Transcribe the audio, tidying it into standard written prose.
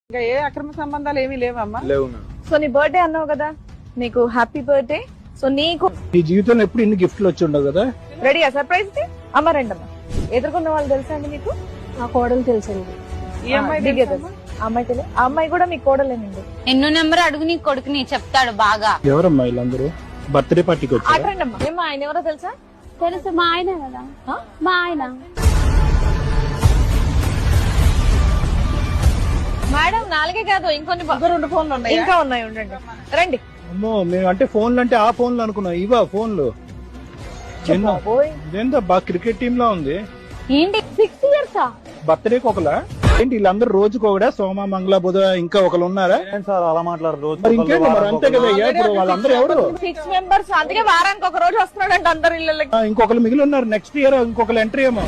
ఇంకా ఏ అక్రమ సంబంధాలు ఏమీ లేవమ్మా. లేవు. సో నీ బర్త్డే అన్నావు కదా, నీకు హ్యాపీ బర్త్డే. సో నీకు నీ జీవితంలో ఎప్పుడు ఇన్ని గిఫ్ట్లు వచ్చి ఉండవు కదా. రెడీయా సర్ప్రైజ్ కి? అమ్మ రండమ్మా. ఎదుర్కొన్న వాళ్ళు తెలుసా అండి మీకు? నా కోడలు తెలుసండి. ఈ అమ్మాయి దిగే తెలుసమ్మా? తెలుసు. ఆ అమ్మాయి తెలియదు. ఆ అమ్మాయి కూడా మీ కోడలేనండి. ఎన్నో నెంబర్ అడుగు నీ కొడుకుని చెప్తాడు బాగా. ఎవరమ్మా వీళ్ళందరూ? బర్త్డే పార్టీకి వచ్చారు. అట్రండమ్మా. ఏమో ఆయన ఎవరో తెలుసా? తెలుసు, మా ఆయన కదా. మా ఆయన. మేడం నాలుగే కాదు ఇంకొన్ని ఇంకా 2 ఫోన్లు ఉన్నాయి. ఇంకా ఉన్నాయి, ఉండండి రండి. అమ్మో, మేము అంటే ఫోన్లు అంటే ఆ ఫోన్లు అనుకున్నాం. ఇవా ఫోన్లు? బాబోయ్. ఇదేందో బాగా క్రికెట్ టీమ్ లా ఉంది. ఏంటి 6 years? బర్త్డేకి ఒకలా ఏంటి? వీళ్ళందరూ రోజుకి ఒకడా? సోమ మంగళ బుధ ఇంకా ఒకరు ఉన్నారా? సార్ అలా మాట్లాడరు. మరి ఇంకేంటి మరి? అంతే కదా. ఇప్పుడు వాళ్ళందరూ ఎవరు? 6 members. అందుకే వారానికి ఒక రోజు వస్తున్నాడంట అందరు ఇళ్ళకి. ఇంకొకరు మిగిలి ఉన్నారు. నెక్స్ట్ ఇయర్ ఇంకొకరు ఎంట్రీ ఏమో.